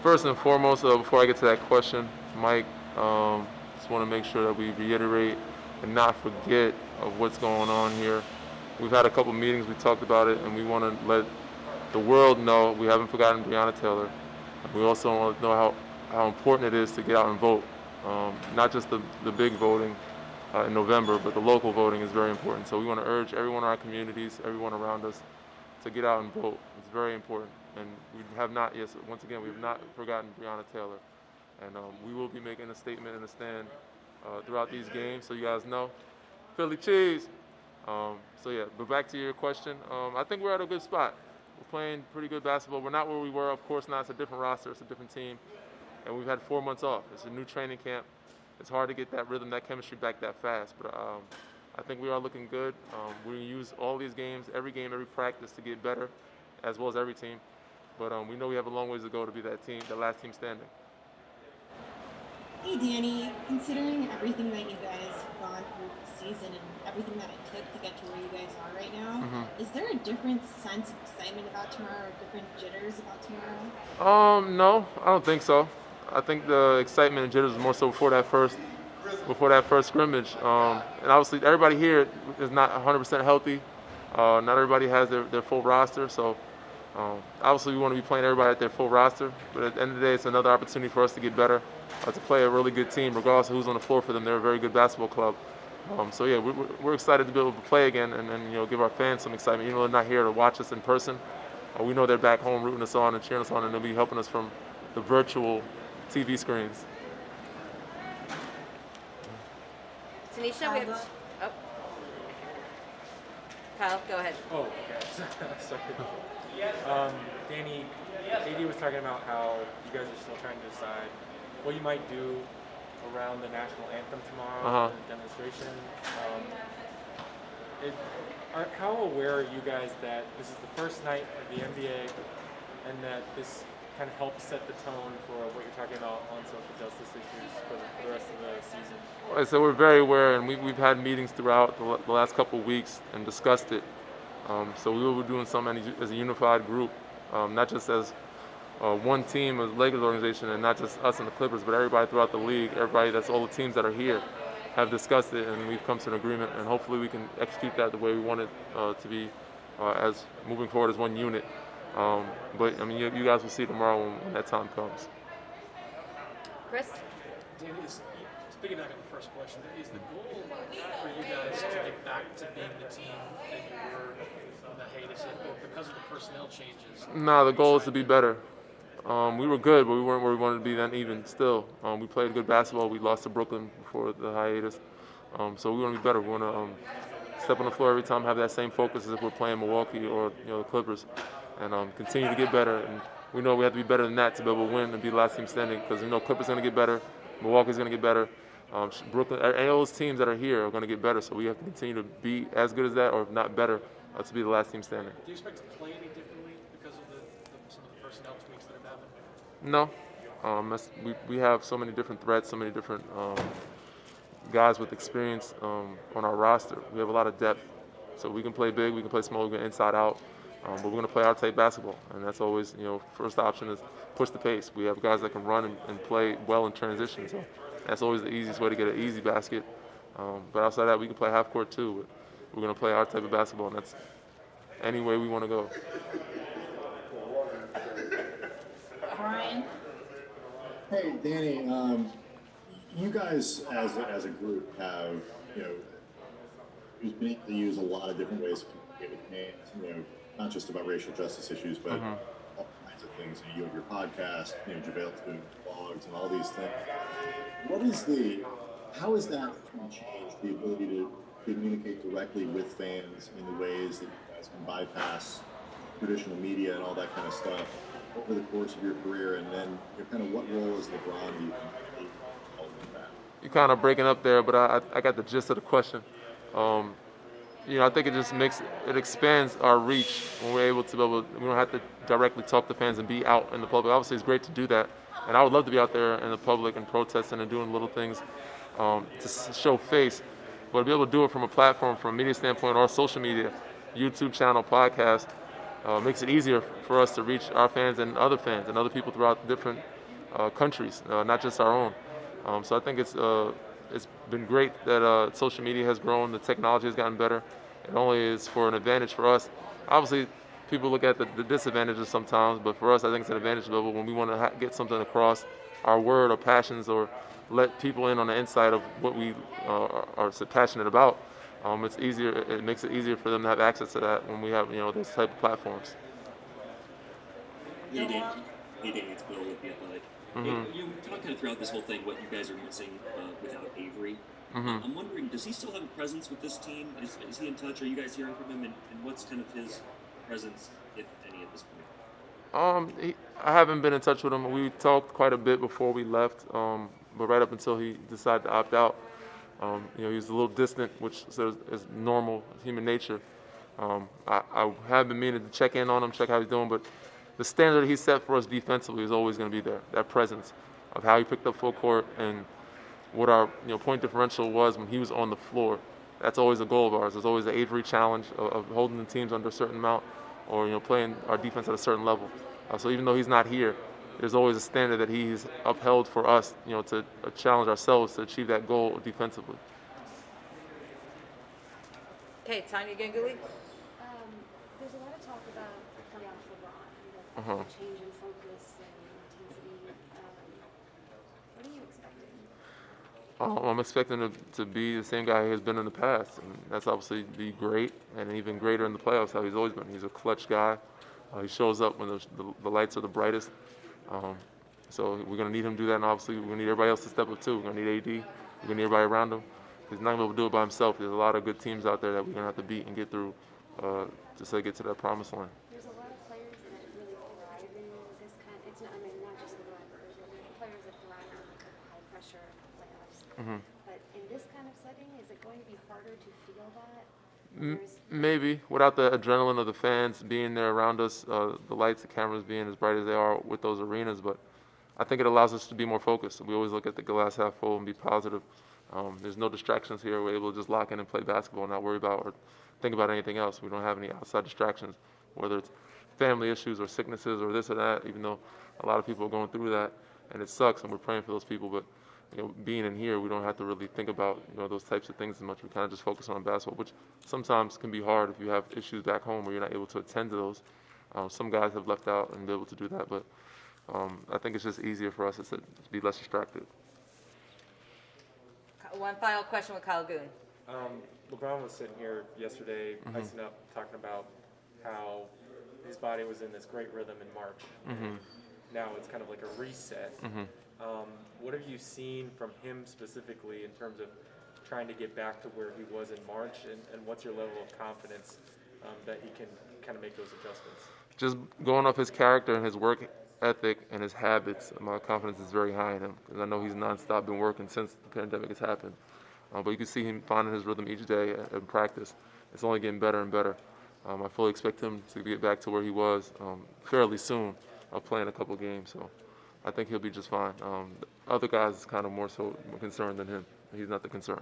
First and foremost, before I get to that question, Mike, just want to make sure that we reiterate and not forget of what's going on here. We've had a couple meetings, we talked about it, and we want to let the world know we haven't forgotten Breonna Taylor. We also want to know how important it is to get out and vote. Not just the big voting in November, but the local voting is very important. So we want to urge everyone in our communities, everyone around us, to get out and vote. It's very important. And we have not, yes, once again, we have not forgotten Breonna Taylor. And we will be making a statement and a stand throughout these games, so you guys know. Philly cheese. So yeah, but back to your question. I think we're at a good spot. We're playing pretty good basketball. We're not where we were, of course not. It's a different roster. It's a different team. And we've had 4 months off. It's a new training camp. It's hard to get that rhythm, that chemistry back that fast. But I think we are looking good. We use all these games, every practice to get better, as well as every team. But we know we have a long ways to go to be that team, the last team standing. Hey Danny, considering everything that you guys have gone through this season and everything that it took to get to where you guys are right now, is there a different sense of excitement about tomorrow or different jitters about tomorrow? No, I don't think so. I think the excitement and jitters was more so before that first scrimmage. And obviously everybody here is not 100% healthy. Not everybody has their full roster, so obviously we want to be playing everybody at their full roster. But at the end of the day, it's another opportunity for us to get better, to play a really good team, regardless of who's on the floor for them. They're a very good basketball club. So yeah, we're excited to be able to play again and give our fans some excitement. Even though they're not here to watch us in person, we know they're back home rooting us on and cheering us on, and they'll be helping us from the virtual TV screens. Tanisha, we have. Oh. Kyle, go ahead. Oh, okay. Sorry. Danny, AD was talking about how you guys are still trying to decide what you might do around the national anthem tomorrow, the demonstration. How aware are you guys that this is the first night of the NBA and that this kind of helps set the tone for what you're talking about on social justice issues for the rest of the season? So we're very aware, and we've had meetings throughout the last couple of weeks and discussed it. So we will be doing something as a unified group, not just as one team, as Lakers organization, and not just us and the Clippers, but everybody throughout the league, everybody that's all the teams that are here have discussed it, and we've come to an agreement, and hopefully we can execute that the way we want it to be as moving forward as one unit. But I mean, you guys will see tomorrow when that time comes. Chris? Danny, speaking back on the first question, is the goal for you guys to get back to being the team that you were in the heyday, or because of the personnel changes? No, the goal is to be better. We were good, but we weren't where we wanted to be then even still. We played good basketball. We lost to Brooklyn before the hiatus. So we want to be better. We want to step on the floor every time, have that same focus as if we're playing Milwaukee or the Clippers, and continue to get better. And we know we have to be better than that to be able to win and be the last team standing, because we know Clippers are going to get better, Milwaukee's going to get better, Brooklyn, and all those teams that are here are going to get better. So we have to continue to be as good as that, or if not better, to be the last team standing. Do you expect to play any differently because of some of the personnel tweaks that have happened? No. We have so many different threats, so many different guys with experience on our roster. We have a lot of depth. So we can play big, we can play small, we can inside out. But we're going to play our type basketball. And that's always, first option is push the pace. We have guys that can run and play well in transition. So that's always the easiest way to get an easy basket. But outside of that, we can play half court too. But we're going to play our type of basketball, and that's any way we want to go. Brian? Hey, Danny, you guys as a group have, been able to use a lot of different ways to communicate with fans, not just about racial justice issues, but all kinds of things. You have your podcast, JaVale's doing blogs and all these things. How is that going to change the ability to communicate directly with fans in the ways that you guys can bypass traditional media and all that kind of stuff over the course of your career? And then kind of what role is LeBron do you think in that? You're kind of breaking up there, but I got the gist of the question. I think it expands our reach when we're able to we don't have to directly talk to fans and be out in the public. Obviously, it's great to do that, and I would love to be out there in the public and protesting and doing little things to show face. But to be able to do it from a platform, from a media standpoint, or social media, YouTube channel, podcast, makes it easier for us to reach our fans and other people throughout different countries, not just our own. So I think it's been great that social media has grown, the technology has gotten better. It only is for an advantage for us. Obviously, people look at the disadvantages sometimes, but for us, I think it's an advantage level when we want to get something across, our word or passions, or let people in on the inside of what we are so passionate about. It's easier. It makes it easier for them to have access to that when we have those type of platforms. Hey, Dave, it's Bill with The Athletic. Hey, you talked kind of throughout this whole thing what you guys are missing without Avery. I'm wondering, does he still have a presence with this team? Is he in touch? Are you guys hearing from him? And what's kind of his presence, if any, at this point? I haven't been in touch with him. We talked quite a bit before we left, but right up until he decided to opt out, he was a little distant, which is normal, human nature. I have been meaning to check in on him, check how he's doing, but the standard he set for us defensively is always going to be there. That presence of how he picked up full court and what our point differential was when he was on the floor. That's always a goal of ours. There's always the Avery challenge of holding the teams under a certain amount, or playing our defense at a certain level. So even though he's not here, there's always a standard that he's upheld for us, to challenge ourselves to achieve that goal defensively. Okay, Tanya Ganguly. There's a lot of talk about playoff LeBron, a change in focus and intensity. What are you expecting? I'm expecting him to be the same guy he has been in the past, and that's obviously be great, and even greater in the playoffs, how he's always been. He's a clutch guy. He shows up when the lights are the brightest. So we're going to need him to do that, and obviously we're going to need everybody else to step up too. We're going to need AD. We're going to need everybody around him. He's not going to be able to do it by himself. There's a lot of good teams out there that we're going to have to beat and get through to get to that promised land. There's a lot of players that really thrive in this kind. It's not, not just LeBron, but there's players that thrive in high pressure playoffs. But in this kind of setting, is it going to be harder to feel that? Maybe without the adrenaline of the fans being there around us, the lights, the cameras being as bright as they are with those arenas. But I think it allows us to be more focused. We always look at the glass half full and be positive. There's no distractions here. We're able to just lock in and play basketball and not worry about or think about anything else. We don't have any outside distractions, whether it's family issues or sicknesses or this or that, even though a lot of people are going through that, and it sucks, and we're praying for those people. But being in here, we don't have to really think about those types of things as much. We kind of just focus on basketball, which sometimes can be hard if you have issues back home where you're not able to attend to those. Some guys have left out and be able to do that, but I think it's just easier for us to be less distracted. One final question with Kyle Goon. LeBron was sitting here yesterday, icing up, talking about how his body was in this great rhythm in March. Now it's kind of like a reset. What have you seen from him specifically in terms of trying to get back to where he was in March, and what's your level of confidence that he can kind of make those adjustments? Just going off his character and his work ethic and his habits, my confidence is very high in him, because I know he's nonstop been working since the pandemic has happened. But you can see him finding his rhythm each day in practice. It's only getting better and better. I fully expect him to get back to where he was fairly soon, playing a couple games. So I think he'll be just fine. The other guys is kind of more so concerned than him. He's not the concern.